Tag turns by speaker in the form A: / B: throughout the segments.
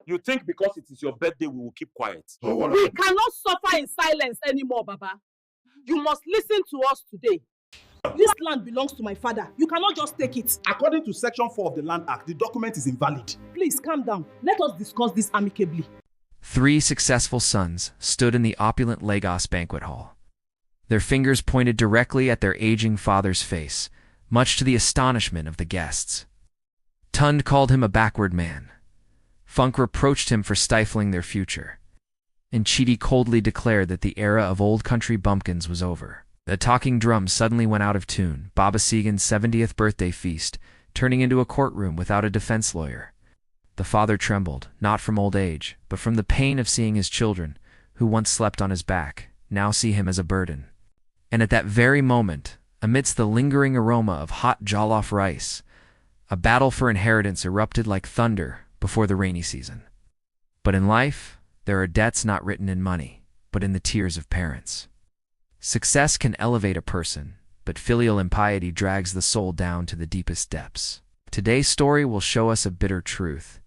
A: You think because it is your birthday we will keep quiet?
B: We cannot suffer in silence anymore, Baba. You must listen to us today. This land belongs to my father. You cannot just take it.
C: According to Section 4 of the Land Act, the document is invalid.
B: Please calm down. Let us discuss this amicably.
D: 3 successful sons stood in the opulent Lagos banquet hall. Their fingers pointed directly at their aging father's face, much to the astonishment of the guests. Tund called him a backward man. Funk reproached him for stifling their future. And Chidi coldly declared that the era of old country bumpkins was over. The talking drum suddenly went out of tune, Baba Segan's 70th birthday feast, turning into a courtroom without a defense lawyer. The father trembled, not from old age, but from the pain of seeing his children, who once slept on his back, now see him as a burden. And at that very moment, amidst the lingering aroma of hot jollof rice, a battle for inheritance erupted like thunder before the rainy season. But in life, there are debts not written in money, but in the tears of parents. Success can elevate a person, but filial impiety drags the soul down to the deepest depths. Today's story will show us a bitter truth.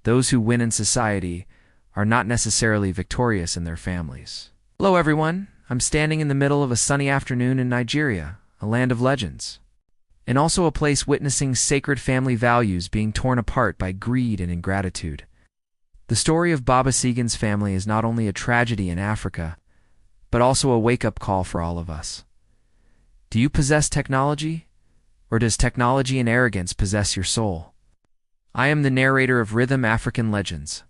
D: Those who win in society are not necessarily victorious in their families. Hello everyone, I'm standing in the middle of a sunny afternoon in Nigeria, a land of legends, and also a place witnessing sacred family values being torn apart by greed and ingratitude. The story of Baba Segan's family is not only a tragedy in Africa, but also a wake-up call for all of us. Do you possess technology, or does technology and arrogance possess your soul? I am the narrator of Rhythm African Legends.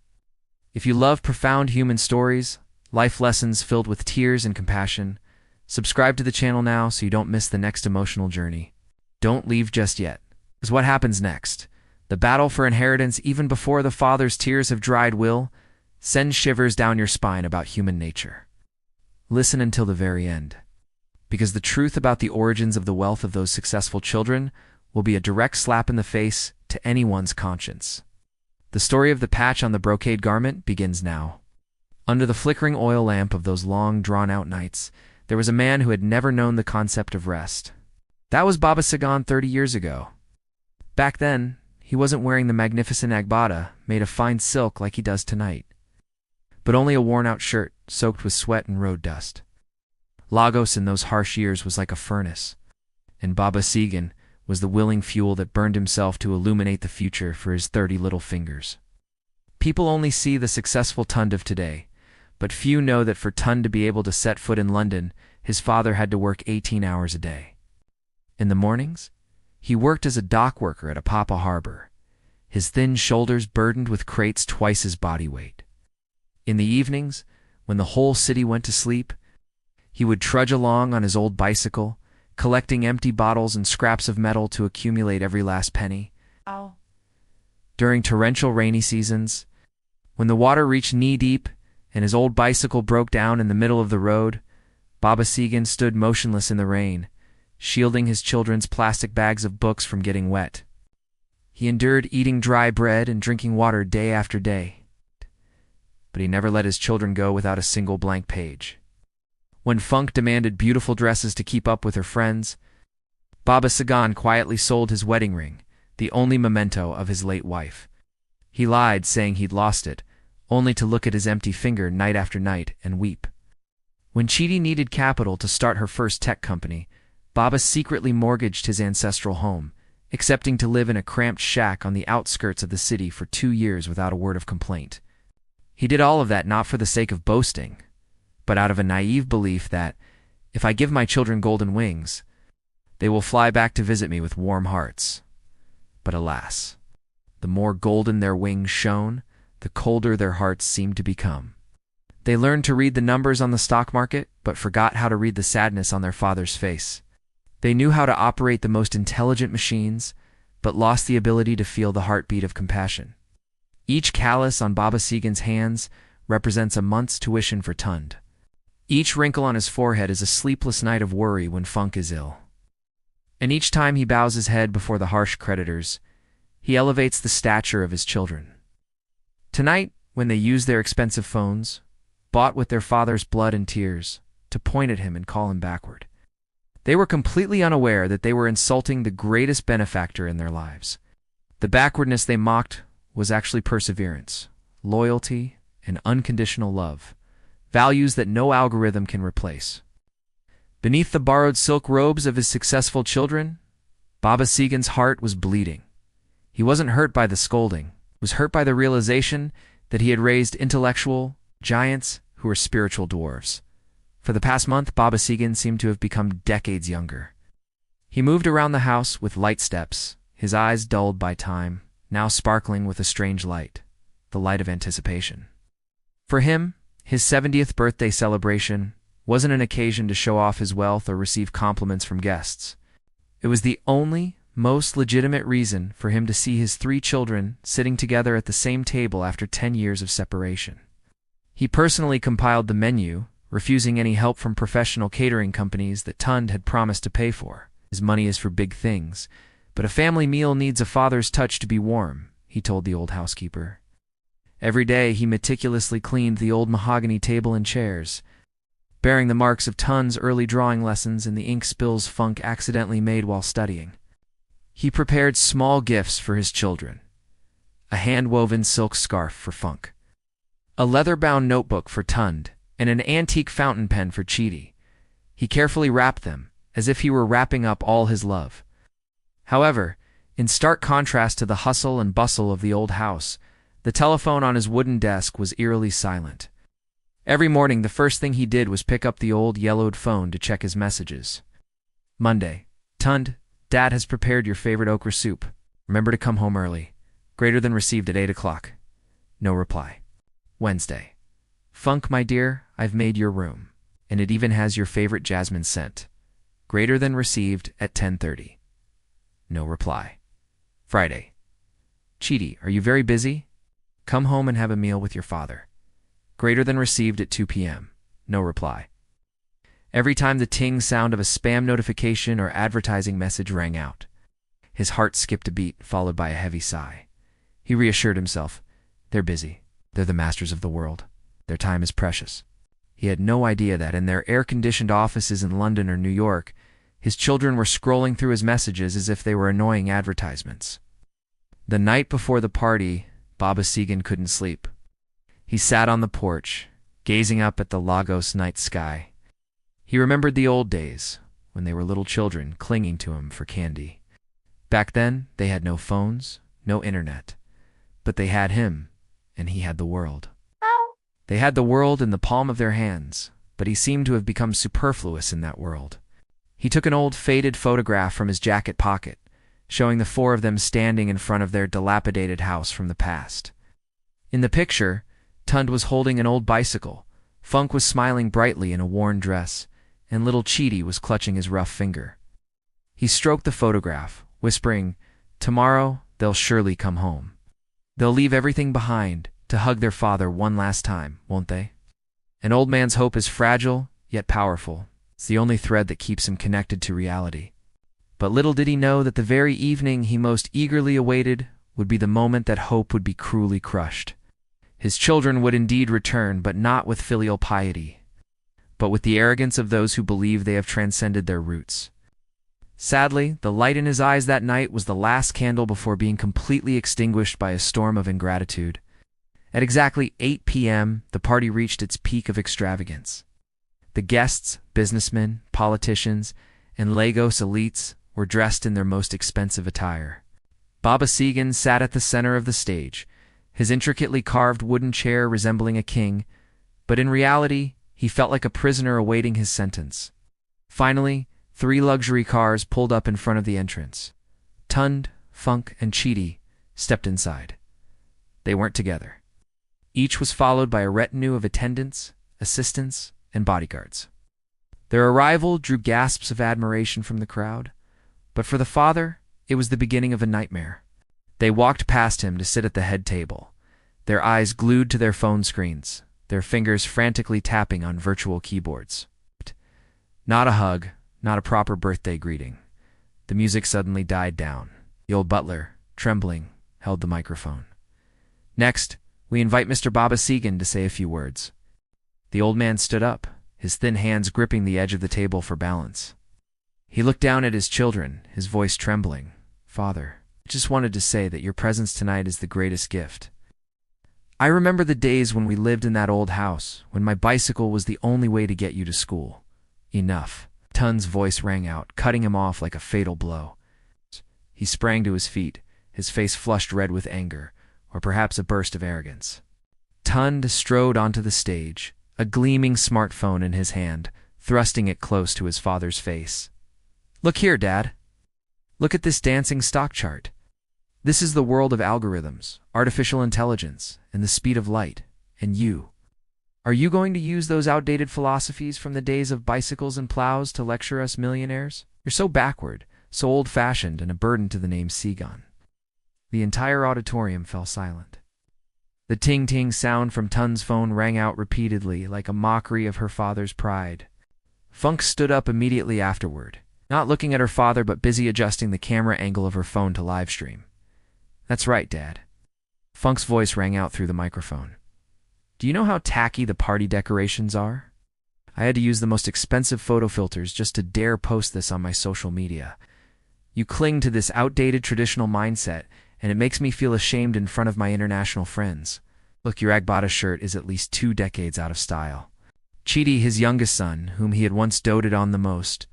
D: If you love profound human stories, life lessons filled with tears and compassion, subscribe to the channel now so you don't miss the next emotional journey. Don't leave just yet, because what happens next? The battle for inheritance, even before the father's tears have dried, will send shivers down your spine about human nature. Listen until the very end, because the truth about the origins of the wealth of those successful children will be a direct slap in the face to anyone's conscience. The story of the patch on the brocade garment begins now. Under the flickering oil lamp of those long, drawn-out nights, there was a man who had never known the concept of rest. That was Baba Segan 30 years ago. Back then, he wasn't wearing the magnificent agbada made of fine silk like he does tonight, but only a worn-out shirt soaked with sweat and road dust. Lagos in those harsh years was like a furnace, and Baba Segan was the willing fuel that burned himself to illuminate the future for his 30 little fingers. People only see the successful Tund of today, but few know that for Tund to be able to set foot in London, his father had to work 18 hours a day. In the mornings, he worked as a dock worker at Apapa Harbor, his thin shoulders burdened with crates twice his body weight. In the evenings, when the whole city went to sleep, he would trudge along on his old bicycle, collecting empty bottles and scraps of metal to accumulate every last penny. During torrential rainy seasons, when the water reached knee-deep and his old bicycle broke down in the middle of the road, Baba Segan stood motionless in the rain, shielding his children's plastic bags of books from getting wet. He endured eating dry bread and drinking water day after day, but he never let his children go without a single blank page. When Funk demanded beautiful dresses to keep up with her friends, Baba Segan quietly sold his wedding ring, the only memento of his late wife. He lied, saying he'd lost it, only to look at his empty finger night after night and weep. When Chidi needed capital to start her first tech company, Baba secretly mortgaged his ancestral home, accepting to live in a cramped shack on the outskirts of the city for 2 years without a word of complaint. He did all of that not for the sake of boasting, but out of a naive belief that, if I give my children golden wings, they will fly back to visit me with warm hearts. But alas, the more golden their wings shone, the colder their hearts seemed to become. They learned to read the numbers on the stock market, but forgot how to read the sadness on their father's face. They knew how to operate the most intelligent machines, but lost the ability to feel the heartbeat of compassion. Each callus on Baba Segan's hands represents a month's tuition for Tund. Each wrinkle on his forehead is a sleepless night of worry when Funk is ill. And each time he bows his head before the harsh creditors, he elevates the stature of his children. Tonight, when they use their expensive phones, bought with their father's blood and tears, to point at him and call him backward, they were completely unaware that they were insulting the greatest benefactor in their lives. The backwardness they mocked was actually perseverance, loyalty, and unconditional love, values that no algorithm can replace. Beneath the borrowed silk robes of his successful children, Baba Segan's heart was bleeding. He wasn't hurt by the scolding, was hurt by the realization that he had raised intellectual giants who were spiritual dwarves. For the past month, Baba Segan seemed to have become decades younger. He moved around the house with light steps, his eyes dulled by time, now sparkling with a strange light, the light of anticipation. For him, his 70th birthday celebration wasn't an occasion to show off his wealth or receive compliments from guests. It was the only, most legitimate reason for him to see his 3 children sitting together at the same table after 10 years of separation. He personally compiled the menu, refusing any help from professional catering companies that Tund had promised to pay for. His money is for big things, but a family meal needs a father's touch to be warm, he told the old housekeeper. Every day he meticulously cleaned the old mahogany table and chairs, bearing the marks of Tund's early drawing lessons and the ink spills Funk accidentally made while studying. He prepared small gifts for his children: a hand-woven silk scarf for Funk, a leather-bound notebook for Tund, and an antique fountain pen for Chidi. He carefully wrapped them, as if he were wrapping up all his love. However, in stark contrast to the hustle and bustle of the old house, the telephone on his wooden desk was eerily silent. Every morning, the first thing he did was pick up the old yellowed phone to check his messages. Monday: Tund, Dad has prepared your favorite okra soup. Remember to come home early. Greater than received at 8 o'clock. No reply. Wednesday: Funk, my dear, I've made your room, and it even has your favorite jasmine scent. Greater than received at 10:30. No reply. Friday: Chidi, are you very busy? Come home and have a meal with your father. Greater than received at 2 p.m. No reply. Every time the ting sound of a spam notification or advertising message rang out, his heart skipped a beat, followed by a heavy sigh. He reassured himself, they're busy. They're the masters of the world. Their time is precious. He had no idea that in their air-conditioned offices in London or New York, his children were scrolling through his messages as if they were annoying advertisements. The night before the party, Baba Segan couldn't sleep. He sat on the porch, gazing up at the Lagos night sky. He remembered the old days, when they were little children clinging to him for candy. Back then, they had no phones, no internet. But they had him, and he had the world. They had the world in the palm of their hands, but he seemed to have become superfluous in that world. He took an old faded photograph from his jacket pocket, showing the 4 of them standing in front of their dilapidated house from the past. In the picture, Tund was holding an old bicycle, Funk was smiling brightly in a worn dress, and little Chidi was clutching his rough finger. He stroked the photograph, whispering, tomorrow they'll surely come home. They'll leave everything behind to hug their father one last time, won't they? An old man's hope is fragile, yet powerful. It's the only thread that keeps him connected to reality. But little did he know that the very evening he most eagerly awaited would be the moment that hope would be cruelly crushed. His children would indeed return, but not with filial piety, but with the arrogance of those who believe they have transcended their roots. Sadly, the light in his eyes that night was the last candle before being completely extinguished by a storm of ingratitude. At exactly 8 p.m., the party reached its peak of extravagance. The guests, businessmen, politicians, and Lagos elites were dressed in their most expensive attire. Baba Segan sat at the center of the stage, his intricately carved wooden chair resembling a king, but in reality, he felt like a prisoner awaiting his sentence. Finally, 3 luxury cars pulled up in front of the entrance. Tund, Funk, and Chidi stepped inside. They weren't together. Each was followed by a retinue of attendants, assistants, and bodyguards. Their arrival drew gasps of admiration from the crowd, but for the father, it was the beginning of a nightmare. They walked past him to sit at the head table, their eyes glued to their phone screens, their fingers frantically tapping on virtual keyboards. Not a hug, not a proper birthday greeting. The music suddenly died down. The old butler, trembling, held the microphone. Next, we invite Mr. Baba Segan to say a few words. The old man stood up, his thin hands gripping the edge of the table for balance. He looked down at his children, his voice trembling. Father, I just wanted to say that your presence tonight is the greatest gift. I remember the days when we lived in that old house, when my bicycle was the only way to get you to school. Enough. Tun's voice rang out, cutting him off like a fatal blow. He sprang to his feet, his face flushed red with anger, or perhaps a burst of arrogance. Tund strode onto the stage, a gleaming smartphone in his hand, thrusting it close to his father's face. "Look here, Dad. Look at this dancing stock chart. This is the world of algorithms, artificial intelligence, and the speed of light. And you. Are you going to use those outdated philosophies from the days of bicycles and plows to lecture us millionaires? You're so backward, so old-fashioned, and a burden to the name Segon." The entire auditorium fell silent. The ting-ting sound from Tun's phone rang out repeatedly, like a mockery of her father's pride. Funk stood up immediately afterward, not looking at her father but busy adjusting the camera angle of her phone to livestream. "That's right, Dad." Funk's voice rang out through the microphone. "Do you know how tacky the party decorations are? I had to use the most expensive photo filters just to dare post this on my social media. You cling to this outdated traditional mindset, and it makes me feel ashamed in front of my international friends. Look, your Agbada shirt is at least 2 decades out of style." Chidi, his youngest son, whom he had once doted on the most,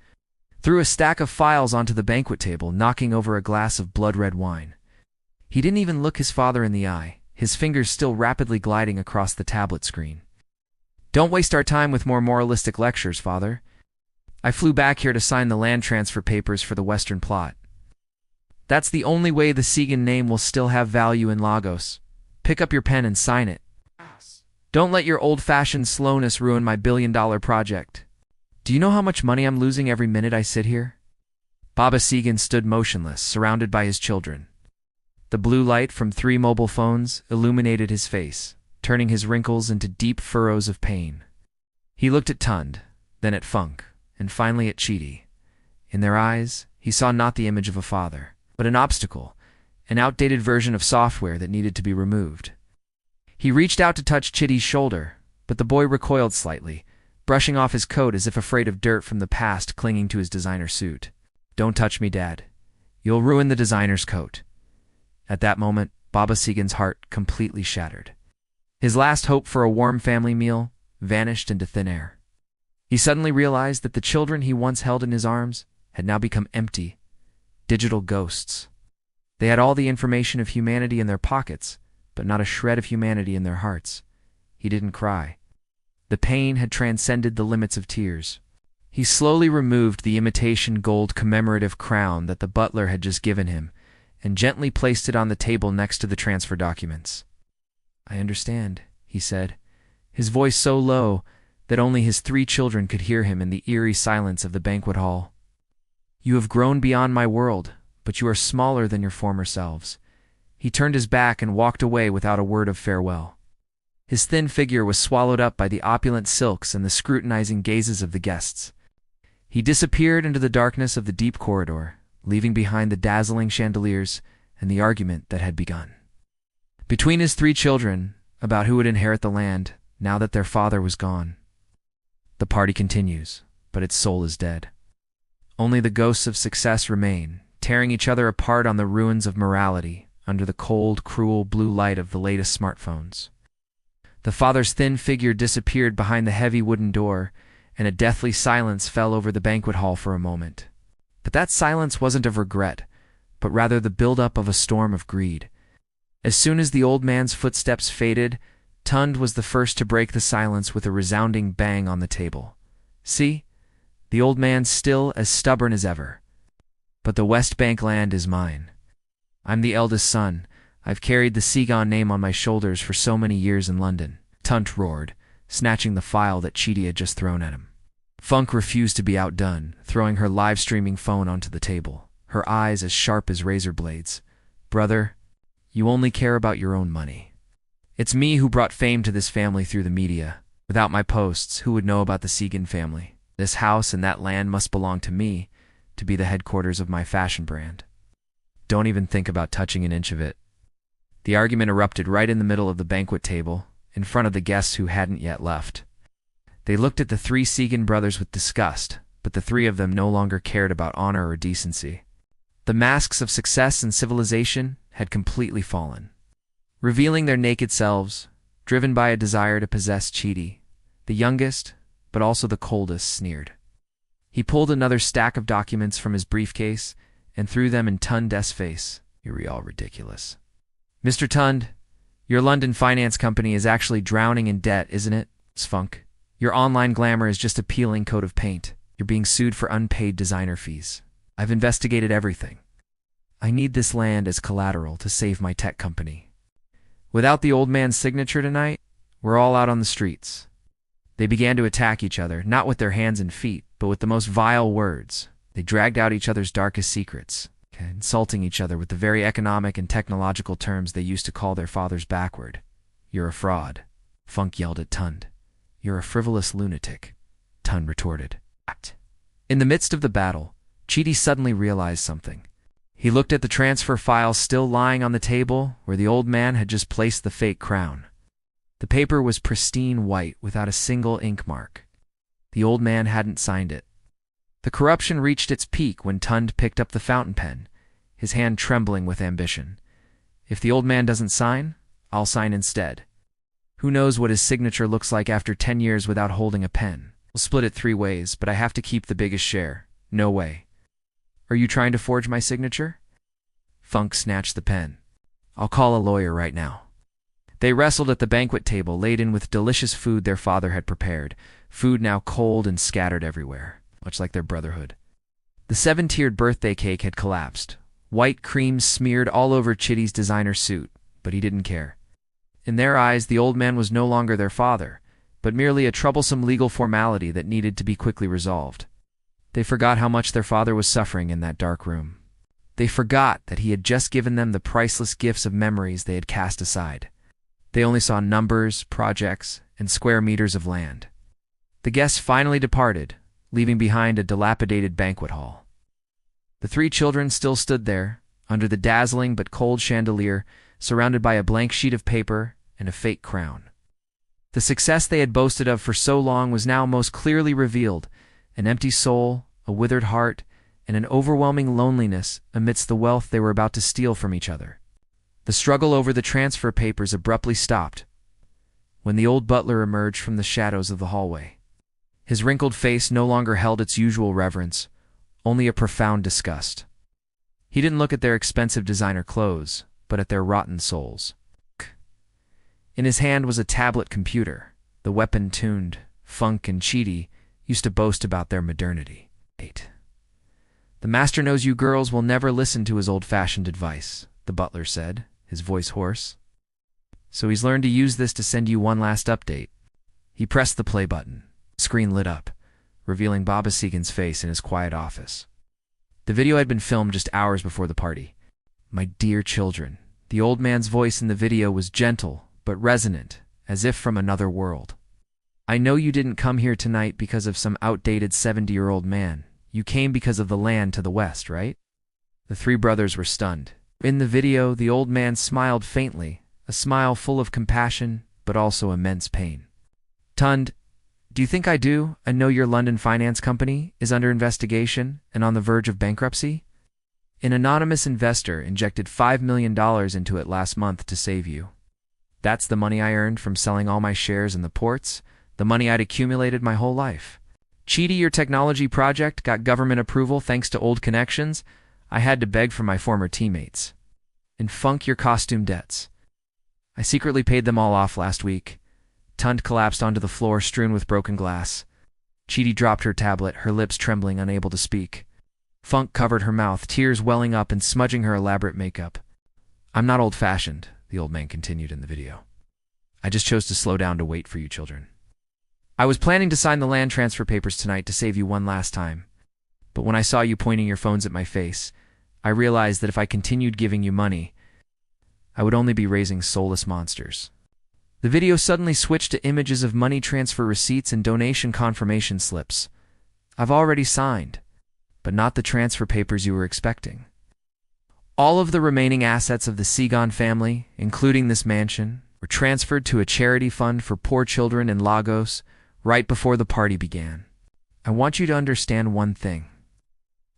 D: threw a stack of files onto the banquet table, knocking over a glass of blood-red wine. He didn't even look his father in the eye, his fingers still rapidly gliding across the tablet screen. "Don't waste our time with more moralistic lectures, Father. I flew back here to sign the land transfer papers for the Western Plot. That's the only way the Segan name will still have value in Lagos. Pick up your pen and sign it. Don't let your old-fashioned slowness ruin my billion-dollar project. Do you know how much money I'm losing every minute I sit here?" Baba Segan stood motionless, surrounded by his children. The blue light from 3 mobile phones illuminated his face, turning his wrinkles into deep furrows of pain. He looked at Tund, then at Funk, and finally at Chidi. In their eyes, he saw not the image of a father, but an obstacle, an outdated version of software that needed to be removed. He reached out to touch Chidi's shoulder, but the boy recoiled slightly, brushing off his coat as if afraid of dirt from the past clinging to his designer suit. "Don't touch me, Dad. You'll ruin the designer's coat." At that moment, Baba Segan's heart completely shattered. His last hope for a warm family meal vanished into thin air. He suddenly realized that the children he once held in his arms had now become empty, digital ghosts. They had all the information of humanity in their pockets, but not a shred of humanity in their hearts. He didn't cry. The pain had transcended the limits of tears. He slowly removed the imitation gold commemorative crown that the butler had just given him, and gently placed it on the table next to the transfer documents. "I understand," he said, his voice so low that only his 3 children could hear him in the eerie silence of the banquet hall. "You have grown beyond my world, but you are smaller than your former selves." He turned his back and walked away without a word of farewell. His thin figure was swallowed up by the opulent silks and the scrutinizing gazes of the guests. He disappeared into the darkness of the deep corridor, leaving behind the dazzling chandeliers and the argument that had begun. Between his 3 children, about who would inherit the land, now that their father was gone. The party continues, but its soul is dead. Only the ghosts of success remain, tearing each other apart on the ruins of morality, under the cold, cruel blue light of the latest smartphones. The father's thin figure disappeared behind the heavy wooden door, and a deathly silence fell over the banquet hall for a moment. But that silence wasn't of regret, but rather the build-up of a storm of greed. As soon as the old man's footsteps faded, Tund was the first to break the silence with a resounding bang on the table. "See? The old man's still as stubborn as ever. But the West Bank land is mine. I'm the eldest son. I've carried the Segon name on my shoulders for so many years in London," Tund roared, snatching the file that Chidi had just thrown at him. Funk refused to be outdone, throwing her live-streaming phone onto the table, her eyes as sharp as razor blades. "Brother, you only care about your own money. It's me who brought fame to this family through the media. Without my posts, who would know about the Segan family? This house and that land must belong to me, to be the headquarters of my fashion brand. Don't even think about touching an inch of it." The argument erupted right in the middle of the banquet table, in front of the guests who hadn't yet left. They looked at the 3 Segan brothers with disgust, but the 3 of them no longer cared about honor or decency. The masks of success and civilization had completely fallen. Revealing their naked selves, driven by a desire to possess Chidi. The youngest, but also the coldest, sneered. He pulled another stack of documents from his briefcase and threw them in Tund's face. You're all ridiculous. Mr. Tund, your London finance company is actually drowning in debt, isn't it? Funk. Your online glamour is just a peeling coat of paint. You're being sued for unpaid designer fees. I've investigated everything. I need this land as collateral to save my tech company. Without the old man's signature tonight, we're all out on the streets. They began to attack each other, not with their hands and feet, but with the most vile words. They dragged out each other's darkest secrets, insulting each other with the very economic and technological terms they used to call their fathers backward. You're a fraud, Funk yelled at Tund. You're a frivolous lunatic, Tund retorted. In the midst of the battle, Chidi suddenly realized something. He looked at the transfer files still lying on the table where the old man had just placed the fake crown. The paper was pristine white without a single ink mark. The old man hadn't signed it. The corruption reached its peak when Tund picked up the fountain pen, his hand trembling with ambition. If the old man doesn't sign, I'll sign instead. Who knows what his signature looks like after 10 years without holding a pen? We'll split it 3 ways, but I have to keep the biggest share. No way. Are you trying to forge my signature? Funk snatched the pen. I'll call a lawyer right now. They wrestled at the banquet table laden with delicious food their father had prepared, food now cold and scattered everywhere, much like their brotherhood. The 7-tiered birthday cake had collapsed, white cream smeared all over Chidi's designer suit, but he didn't care. In their eyes, the old man was no longer their father, but merely a troublesome legal formality that needed to be quickly resolved. They forgot how much their father was suffering in that dark room. They forgot that he had just given them the priceless gifts of memories they had cast aside. They only saw numbers, projects, and square meters of land. The guests finally departed, leaving behind a dilapidated banquet hall. The 3 children still stood there, under the dazzling but cold chandelier, surrounded by a blank sheet of paper and a fake crown. The success they had boasted of for so long was now most clearly revealed, an empty soul, a withered heart, and an overwhelming loneliness amidst the wealth they were about to steal from each other. The struggle over the transfer papers abruptly stopped when the old butler emerged from the shadows of the hallway. His wrinkled face no longer held its usual reverence, only a profound disgust. He didn't look at their expensive designer clothes, but at their rotten souls. In his hand was a tablet computer, the weapon tuned. Funk and Chidi used to boast about their modernity. 8. The master knows you girls will never listen to his old-fashioned advice, the butler said, his voice hoarse. So he's learned to use this to send you one last update. He pressed the play button. The screen lit up, revealing Baba Segan's face in his quiet office. The video had been filmed just hours before the party. My dear children, the old man's voice in the video was gentle but resonant, as if from another world. I know you didn't come here tonight because of some outdated 70-year-old man. You came because of the land to the west, right? The 3 brothers were stunned. In the video, the old man smiled faintly, a smile full of compassion, but also immense pain. Tund, do you think I do? I know your London finance company is under investigation and on the verge of bankruptcy? An anonymous investor injected $5 million into it last month to save you. That's the money I earned from selling all my shares in the ports, the money I'd accumulated my whole life. Chidi, your technology project got government approval thanks to old connections. I had to beg from my former teammates. And Funk, your costume debts. I secretly paid them all off last week. Tund collapsed onto the floor strewn with broken glass. Chidi dropped her tablet, her lips trembling, unable to speak. Funk covered her mouth, tears welling up and smudging her elaborate makeup. I'm not old-fashioned, the old man continued in the video. I just chose to slow down to wait for you children. I was planning to sign the land transfer papers tonight to save you one last time. But when I saw you pointing your phones at my face, I realized that if I continued giving you money, I would only be raising soulless monsters. The video suddenly switched to images of money transfer receipts and donation confirmation slips. I've already signed, but not the transfer papers you were expecting. All of the remaining assets of the Segan family, including this mansion, were transferred to a charity fund for poor children in Lagos right before the party began. I want you to understand one thing.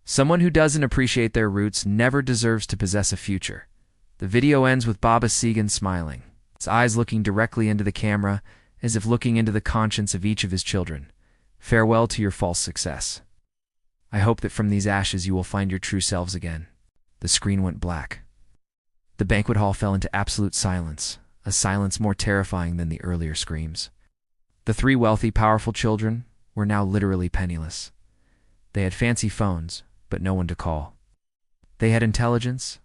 D: Someone who doesn't appreciate their roots never deserves to possess a future. The video ends with Baba Segan smiling. his eyes looking directly into the camera, as if looking into the conscience of each of his children. Farewell to your false success. I hope that from these ashes you will find your true selves again. The screen went black. The banquet hall fell into absolute silence, a silence more terrifying than the earlier screams. The three wealthy, powerful children were now literally penniless. They had fancy phones, but no one to call. They had intelligence,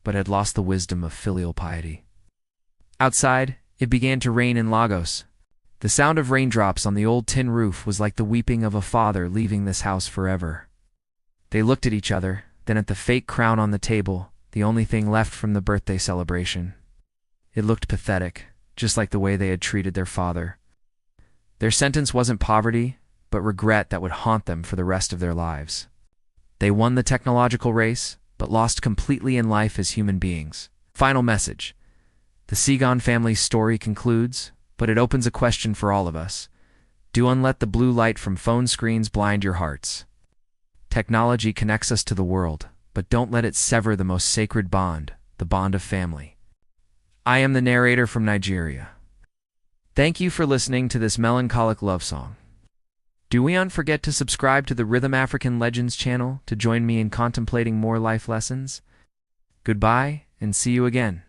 D: but had lost the wisdom of filial piety. Outside, it began to rain in Lagos. The sound of raindrops on the old tin roof was like the weeping of a father leaving this house forever. They looked at each other, then at the fake crown on the table, the only thing left from the birthday celebration. It looked pathetic, just like the way they had treated their father. Their sentence wasn't poverty, but regret that would haunt them for the rest of their lives. They won the technological race, but lost completely in life as human beings. Final message. The Segan family's story concludes, but it opens a question for all of us. Do not let the blue light from phone screens blind your hearts. Technology connects us to the world, but don't let it sever the most sacred bond, the bond of family. I am the narrator from Nigeria. Thank you for listening to this melancholic love song. Do we not forget to subscribe to the Rhythm African Legends channel to join me in contemplating more life lessons? Goodbye, and see you again.